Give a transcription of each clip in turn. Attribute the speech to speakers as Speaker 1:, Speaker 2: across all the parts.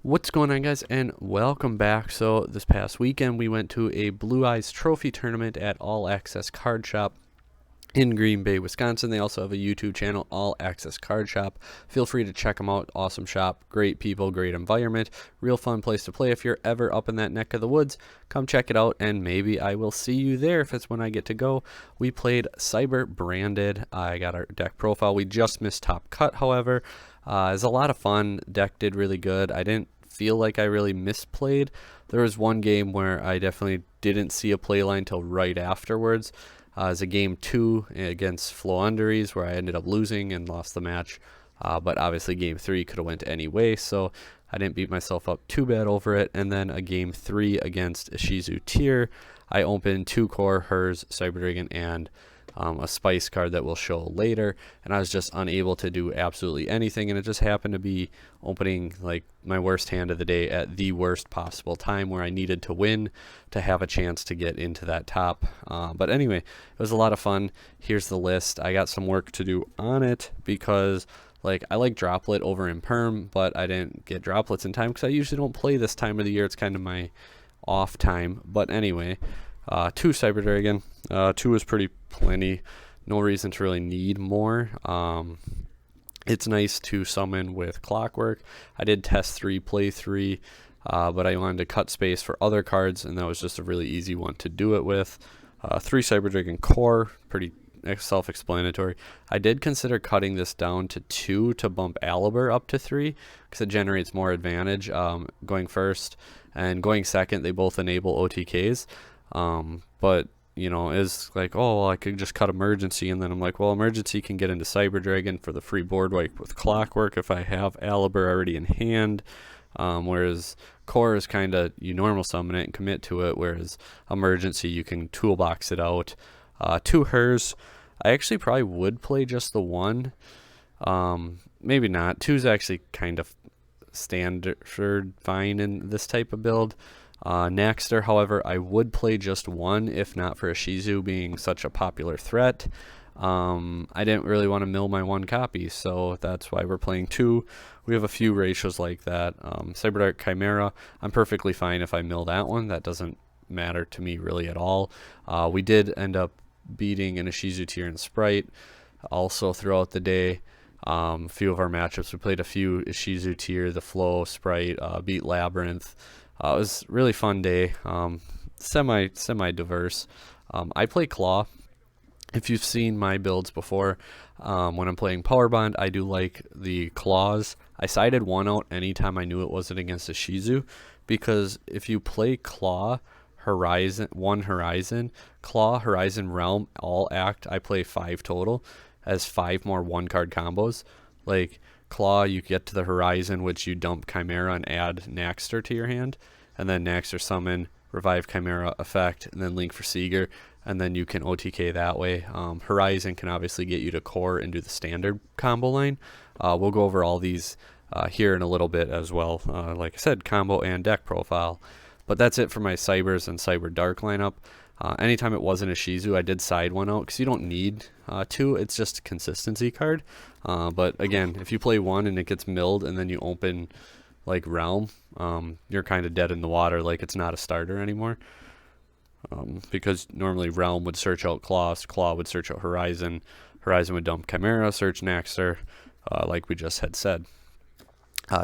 Speaker 1: What's going on, guys, and welcome back. So this past weekend we went to a Blue Eyes Trophy tournament at All Access Card Shop in Green Bay, Wisconsin. They also have a YouTube channel, All Access Card Shop. Feel free to check them out. Awesome shop, great people, great environment, real fun place to play. If you're ever up in that neck of the woods, come check it out, and maybe I will see you there if it's when I get to go. We played Cyber Branded. I got our deck profile. We just missed Top Cut, however. It was a lot of fun. Deck did really good. I didn't feel like I really misplayed. There was one game where I definitely didn't see a play line till right afterwards. It was a game 2 against Flo Underes where I ended up losing and lost the match. But obviously game 3 could have went any way, so I didn't beat myself up too bad over it. And then a game 3 against Ishizu Tier, I opened 2 core, hers, Cyber Dragon, and a spice card that we'll show later, and I was just unable to do absolutely anything, and it just happened to be opening like my worst hand of the day at the worst possible time where I needed to win to have a chance to get into that top. But anyway, it was a lot of fun. Here's the list. I got some work to do on it because I like Droplet over Imperm, but I didn't get Droplets in time because I usually don't play this time of the year. It's kind of my off time. But anyway, 2 Cyber Dragon. 2 is pretty plenty. No reason to really need more. It's nice to summon with Clockwork. I did test 3, play 3, but I wanted to cut space for other cards, and that was just a really easy one to do it with. 3 Cyber Dragon Core, pretty self-explanatory. I did consider cutting this down to 2 to bump Aliber up to 3 because it generates more advantage going first, and going second they both enable OTKs. But you know, is like, oh, well, I could just cut Emergency, and then I'm like, well, Emergency can get into Cyber Dragon for the free board wipe with Clockwork if I have Aliber already in hand, whereas Core is kind of, you normal summon it and commit to it, whereas Emergency, you can toolbox it out. 2 hers, I actually probably would play just the 1, maybe not. 2 is actually kind of standard fine in this type of build. Naxter, however, I would play just 1 if not for Ishizu being such a popular threat. I didn't really want to mill my 1 copy, so that's why we're playing 2. We have a few ratios like that. Cyberdark Chimera, I'm perfectly fine if I mill that one. That doesn't matter to me really at all. We did end up beating an Ishizu Tier and Sprite also throughout the day. A few of our matchups, we played a few Ishizu Tier, the Flow, Sprite, beat Labyrinth. It was a really fun day, semi diverse. I play Claw. If you've seen my builds before, when I'm playing Power Bond, I do like the Claws. I sided 1 out anytime I knew it wasn't against Ishizu, because if you play Claw, Horizon, Claw, Horizon, Realm, all act, I play 5 total, as 5 more 1-card combos. Like, Claw, you get to the Horizon, which you dump Chimera and add Naxter to your hand, and then Naxter summon, revive Chimera effect, and then link for Seeger, and then you can OTK that way. Horizon can obviously get you to core and do the standard combo line. We'll go over all these here in a little bit as well. Like I said, combo and deck profile. But that's it for my Cybers and Cyber Dark lineup. Anytime it wasn't a Shizu, I did side 1 out because you don't need 2. It's just a consistency card. But again, if you play 1 and it gets milled and then you open like Realm, you're kind of dead in the water. Like, it's not a starter anymore. Because normally Realm would search out Claws, Claw would search out Horizon, Horizon would dump Chimera, search Naxter, like we just had said.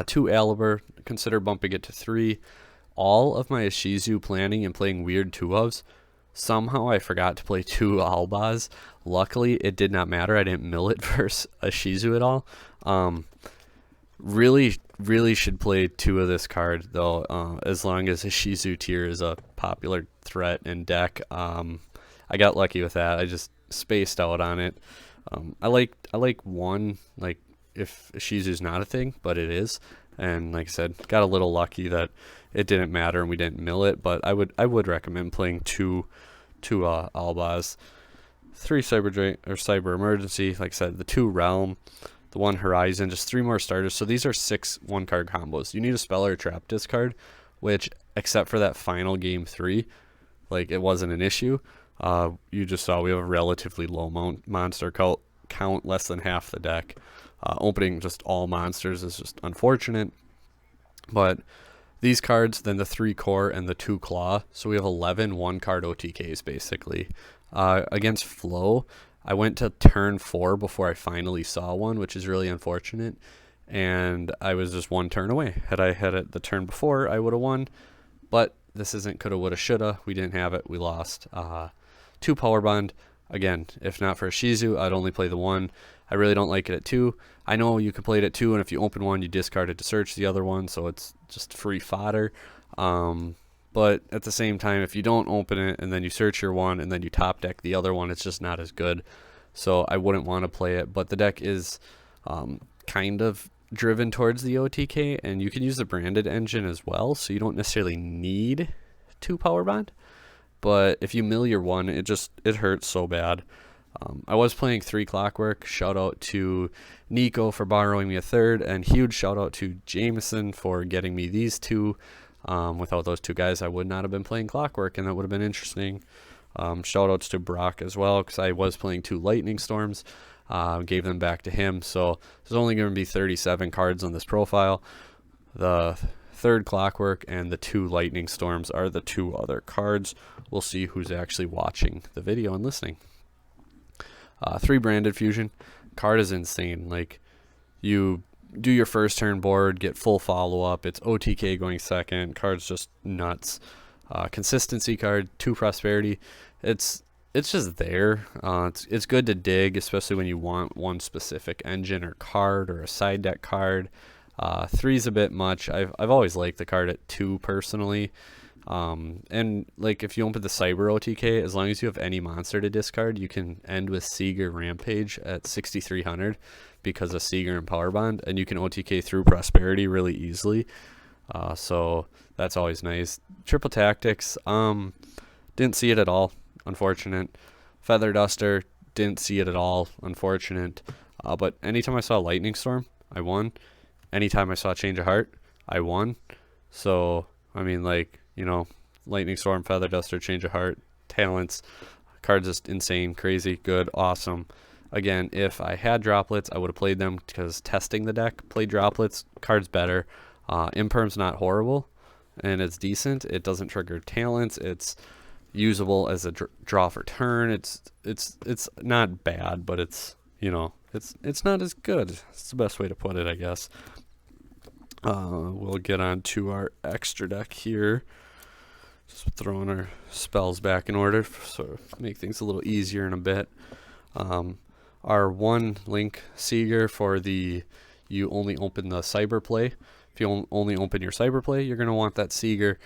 Speaker 1: 2 Aliber, consider bumping it to 3. All of my Ishizu planning and playing weird 2-ofs, somehow I forgot to play 2 Albaz. Luckily, it did not matter. I didn't mill it versus Ishizu at all. Really should play 2 of this card, though, as long as Ishizu Tier is a popular threat in deck. I got lucky with that. I just spaced out on it. I like 1, like, if Ishizu's not a thing, but it is. And like I said, got a little lucky that it didn't matter and we didn't mill it, but I would recommend playing 2 Albaz. 3 Cyber Emergency, like I said, the 2 Realm, the 1 Horizon, just 3 more starters. So these are 6 1-card combos. You need a Spell or Trap discard, which, except for that final game 3, like, it wasn't an issue. You just saw we have a relatively low monster count, less than half the deck. Opening just all monsters is just unfortunate. But these cards, then the 3 core and the 2 claw. So we have 11 1-card OTKs basically. Against Flo, I went to turn 4 before I finally saw one, which is really unfortunate. And I was just 1 turn away. Had I had it the turn before, I would have won. But this isn't coulda, woulda, shoulda. We didn't have it. We lost. 2 Power Bond. Again, if not for a Shizu, I'd only play the 1. I really don't like it at 2. I know you can play it at 2, and if you open one, you discard it to search the other one, so it's just free fodder. But at the same time, if you don't open it and then you search your one and then you top deck the other one, it's just not as good. So I wouldn't want to play it. But the deck is kind of driven towards the OTK, and you can use the branded engine as well, so you don't necessarily need 2 Power Bond. But if you mill your 1, it hurts so bad. I was playing 3 Clockwork. Shout out to Nico for borrowing me a 3rd, and huge shout out to Jameson for getting me these 2. Without those 2 guys, I would not have been playing Clockwork, and that would have been interesting. Shout outs to Brock as well, because I was playing 2 Lightning Storms. Gave them back to him, so there's only going to be 37 cards on this profile. The 3rd Clockwork and the 2 Lightning Storms are the 2 other cards. We'll see who's actually watching the video and listening. 3 Branded Fusion. Card is insane. Like, you do your first turn board, get full follow-up. It's OTK going second. Card's just nuts. Consistency card, 2 Prosperity. It's just there. It's good to dig, especially when you want one specific engine or card or a side deck card. 3's a bit much. I've always liked the card at 2 personally. And like if you open the Cyber OTK, as long as you have any monster to discard, you can end with Seeger Rampage at 6,300 because of Seeger and Power Bond, and you can OTK through Prosperity really easily. So that's always nice. Triple Tactics, didn't see it at all. Unfortunate. Feather Duster, didn't see it at all. Unfortunate. But anytime I saw Lightning Storm, I won. Anytime I saw Change of Heart, I won. So, I mean, like, you know, Lightning Storm, Feather Duster, Change of Heart, talents, cards just insane, crazy, good, awesome. Again, if I had droplets, I would have played them because testing the deck, played droplets, cards better. Imperm's not horrible, and it's decent. It doesn't trigger talents. It's usable as a draw for turn. It's not bad, but it's, you know, it's not as good. It's the best way to put it, I guess. We'll get on to our extra deck here. Just throwing our spells back in order, so make things a little easier in a bit. Our 1 Link Seeger for the you only open the Cyber play. If you only open your Cyber play, you're going to want that Seeger,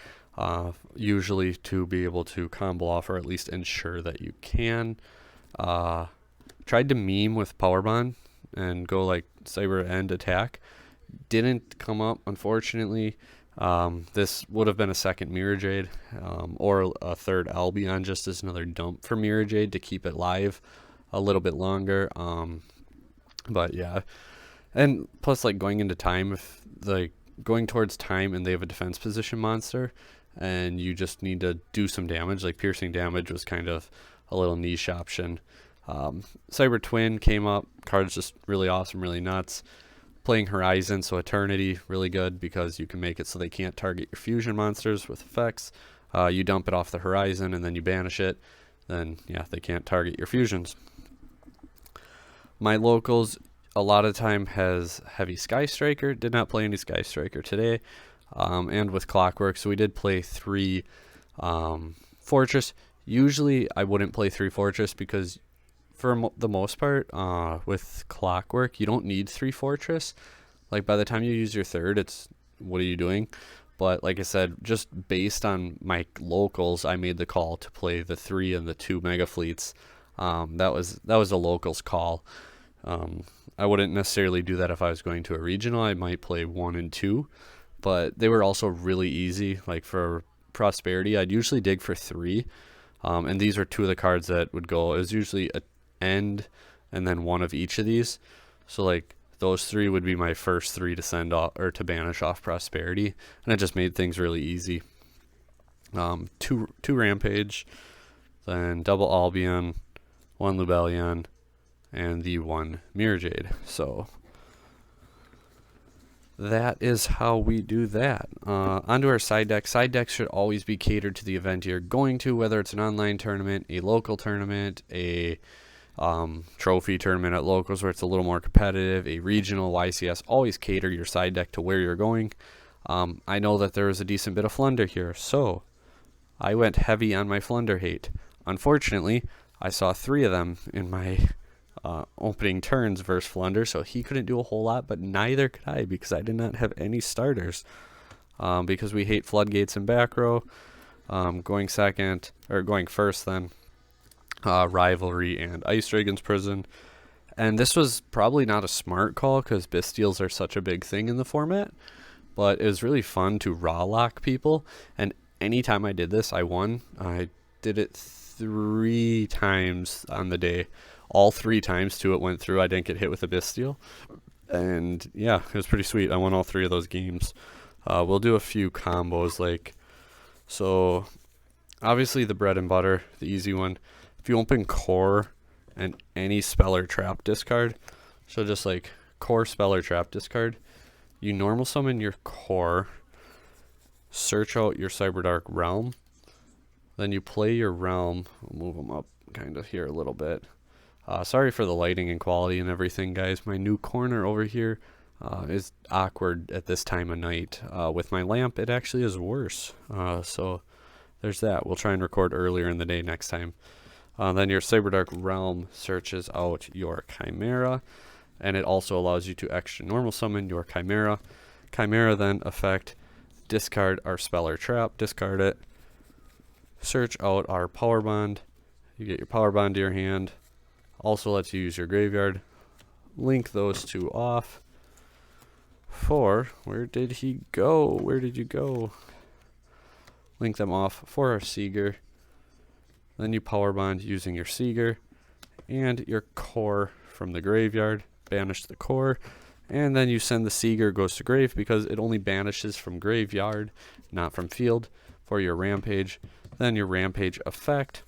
Speaker 1: usually to be able to combo off or at least ensure that you can. Tried to meme with Power Bond and go like Cyber End Attack. Didn't come up, unfortunately. This would have been a 2nd Mirror Jade, or a 3rd Albion, just as another dump for Mirror Jade to keep it live a little bit longer. But yeah, and plus, like, going into time, if like going towards time and they have a defense position monster and you just need to do some damage, like piercing damage was kind of a little niche option. Cyber Twin came up. Card's just really awesome, really nuts. Playing Horizon, so Eternity, really good because you can make it so they can't target your fusion monsters with effects. You dump it off the Horizon and then you banish it. Then, yeah, they can't target your fusions. My locals, a lot of time has heavy Sky Striker. Did not play any Sky Striker today. And with Clockwork, so we did play 3 Fortress. Usually I wouldn't play 3 Fortress because for the most part, with Clockwork, you don't need 3 Fortress. Like, by the time you use your 3rd, it's, what are you doing? But like I said, just based on my locals, I made the call to play the 3 and the 2 Mega Fleets. That was a locals call. I wouldn't necessarily do that if I was going to a regional. I might play 1 and 2, but they were also really easy. Like, for Prosperity, I'd usually dig for 3. And these are 2 of the cards that would go. It was usually a end and then 1 of each of these, so like those 3 would be my first 3 to send off or to banish off Prosperity, and it just made things really easy. 2 Rampage, then double Albion, 1 Lubellion, and the 1 Mirror Jade. So that is how we do that. Onto our side deck. Side decks should always be catered to the event you're going to, whether it's an online tournament, a local tournament, a trophy tournament at locals where it's a little more competitive, a regional YCS. Always cater your side deck to where you're going. I know that there is a decent bit of flunder here, so I went heavy on my flunder hate. Unfortunately, I saw 3 of them in my opening turns versus flunder, so he couldn't do a whole lot, but neither could I because I did not have any starters. Because we hate floodgates and back row. Going first then, rivalry and Ice Dragon's Prison. And this was probably not a smart call because Bystials are such a big thing in the format, but it was really fun to raw lock people, and anytime I did this I won. I did it 3 times on the day. All 3 times too it went through. I didn't get hit with a Bystial, and yeah, it was pretty sweet. I won all 3 of those games. We'll do a few combos, like, so obviously the bread and butter, the easy one. If you open core and any spell or trap discard, so just like core, spell or trap discard, you normal summon your core, search out your Cyberdark Realm, then you play your realm. We'll move them up kind of here a little bit. Sorry for the lighting and quality and everything, guys. My new corner over here is awkward at this time of night. With my lamp, it actually is worse. So there's that. We'll try and record earlier in the day next time. Then your Cyberdark Realm searches out your Chimera, and it also allows you to extra normal summon your Chimera. Chimera then effect, discard our spell or trap, discard it, search out our Power Bond. You get your Power Bond to your hand. Also lets you use your graveyard. Link those 2 off for, where did he go? Where did you go? Link them off for our Seeger. Then you Power Bond using your Seeger and your core from the graveyard. Banish the core, and then you send the Seeger goes to grave because it only banishes from graveyard, not from field, for your Rampage. Then your Rampage effect.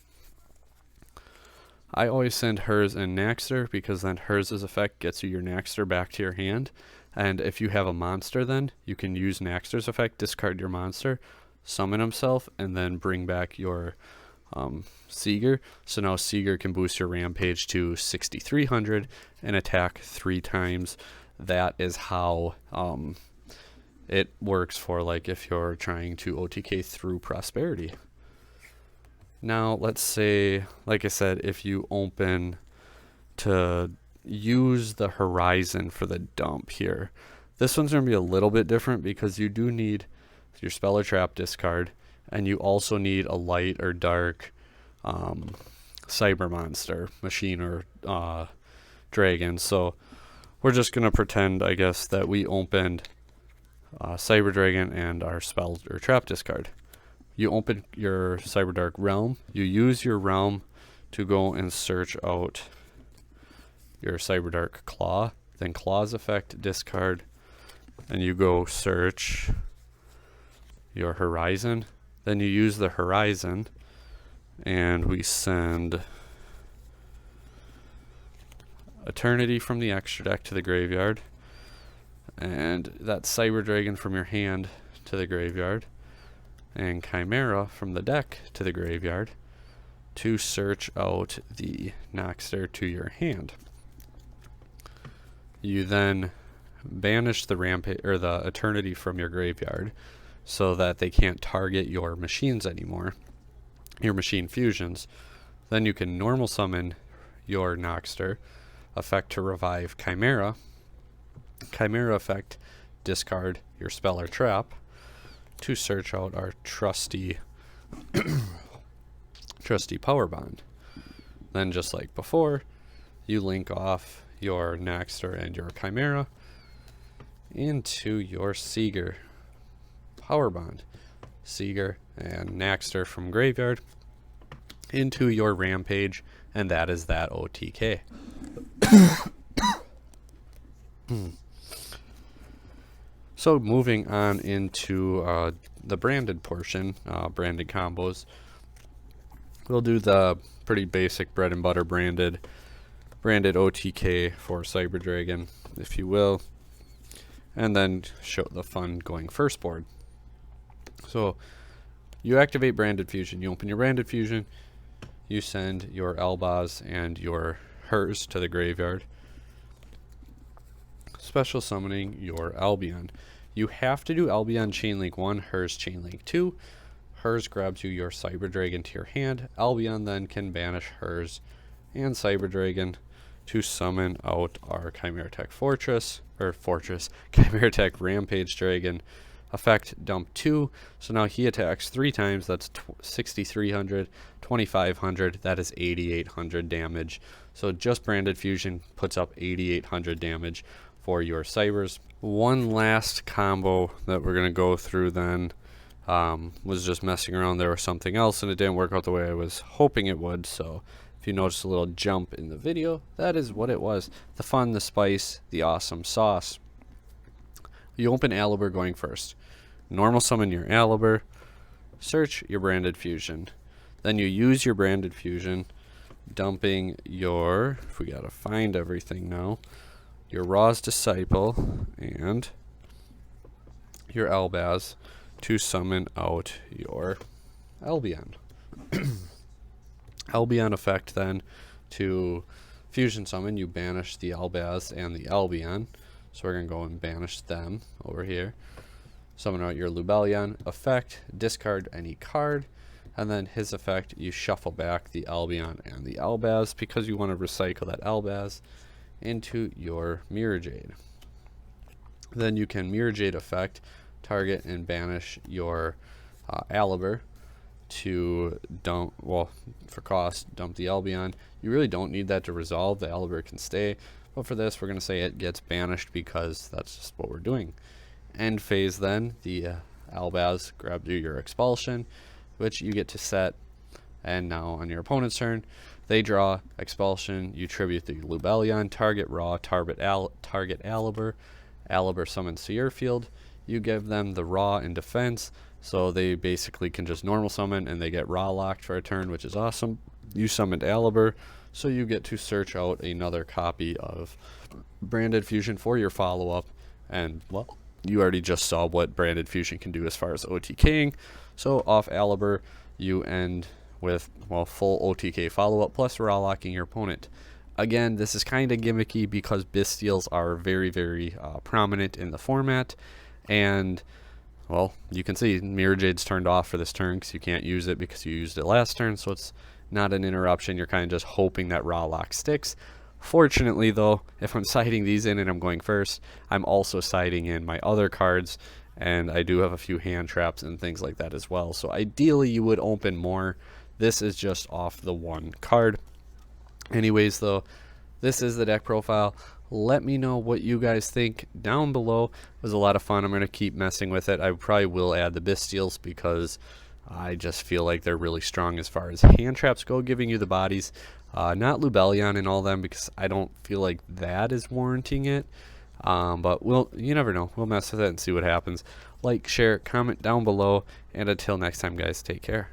Speaker 1: I always send hers and Naxter because then hers' effect gets you your Naxter back to your hand. And if you have a monster, then you can use Naxter's effect, discard your monster, summon himself, and then bring back your Seeger. So now Seeger can boost your Rampage to 6,300 and attack 3 times. That is how it works for, like, if you're trying to OTK through Prosperity. Now, let's say, like I said, if you open to use the Horizon for the dump here, this one's going to be a little bit different because you do need your spell or trap discard, and you also need a light or dark cyber monster, machine, or dragon. So we're just going to pretend, I guess, that we opened Cyber Dragon and our spell or trap discard. You open your Cyberdark Realm. You use your realm to go and search out your Cyberdark Claw. Then Claw's effect, discard, and you go search your Horizon. Then you use the Horizon, and we send Eternity from the extra deck to the graveyard, and that Cyber Dragon from your hand to the graveyard, and Chimera from the deck to the graveyard to search out the Naxter to your hand. You then banish the Rampage or the Eternity from your graveyard so that they can't target your machines anymore, your machine fusions. Then you can normal summon your Naxter, effect to revive Chimera. Chimera effect, discard your spell or trap to search out our trusty Power Bond. Then, just like before, you link off your Naxter and your Chimera into your Seeger. Power Bond, Seeger and Naxter from graveyard into your Rampage, and that is that OTK. So moving on into the branded portion, branded combos, we'll do the pretty basic bread and butter branded OTK for Cyber Dragon, if you will. and then show the fun going first board. So you activate Branded Fusion. You open your Branded Fusion. You send your Albaz and your Hers to the graveyard. Special summoning your Albion. You have to do Albion Chainlink 1, Hers Chainlink 2. Hers grabs you your Cyber Dragon to your hand. Albion then can banish Hers and Cyber Dragon to summon out our Chimera Tech Chimera Tech Rampage Dragon. Effect, dump 2. So now he attacks 3 times. That's 6,300, 2,500. That is 8,800 damage. So just Branded Fusion puts up 8,800 damage for your Cybers. One last combo that we're going to go through then was just messing around there with something else, and it didn't work out the way I was hoping it would. So if you notice a little jump in the video, that is what it was. The fun, the spice, the awesome sauce. You open Alibur going first. Normal summon your Alibur. Search your Branded Fusion. Then you use your Branded Fusion, dumping your, if we gotta find everything now, your Ra's Disciple and your Albaz to summon out your Albion. Albion effect then, to fusion summon, you banish the Albaz and the Albion. So we're going to go and banish them over here. Summon out your Lubellion. Effect, discard any card. And then his effect, you shuffle back the Albion and the Albaz because you want to recycle that Albaz into your Mirror Jade. Then you can Mirror Jade effect, target and banish your Alibur to dump, well, for cost, dump the Albion. You really don't need that to resolve. The Alibur can stay. But for this, we're going to say it gets banished because that's just what we're doing. End phase then, the Albaz grabs you your Expulsion, which you get to set. And now on your opponent's turn, they draw Expulsion. You tribute the Lubellion, target Raw, target Alibur. Alibur summons to your field. You give them the Raw in defense, so they basically can just normal summon and they get Raw locked for a turn, which is awesome. You summoned Alibur, so you get to search out another copy of Branded Fusion for your follow-up. And, well, you already just saw what Branded Fusion can do as far as OTKing. So off Alibur, you end with, well, full OTK follow-up plus Raw locking your opponent. Again, this is kind of gimmicky because Bystials are very, very prominent in the format. And, well, you can see Mirror Jade's turned off for this turn because you can't use it because you used it last turn. So it's not an interruption. You're kind of just hoping that Raw lock sticks. Fortunately, though, if I'm siding these in and I'm going first, I'm also siding in my other cards. And I do have a few hand traps and things like that as well. So ideally, you would open more. This is just off the one card. Anyways, though, this is the deck profile. Let me know what you guys think down below. It was a lot of fun. I'm going to keep messing with it. I probably will add the Bystials because I just feel like they're really strong as far as hand traps go, giving you the bodies. Not Lubellion and all them because I don't feel like that is warranting it. But you never know. We'll mess with it and see what happens. Like, share, comment down below. And until next time, guys, take care.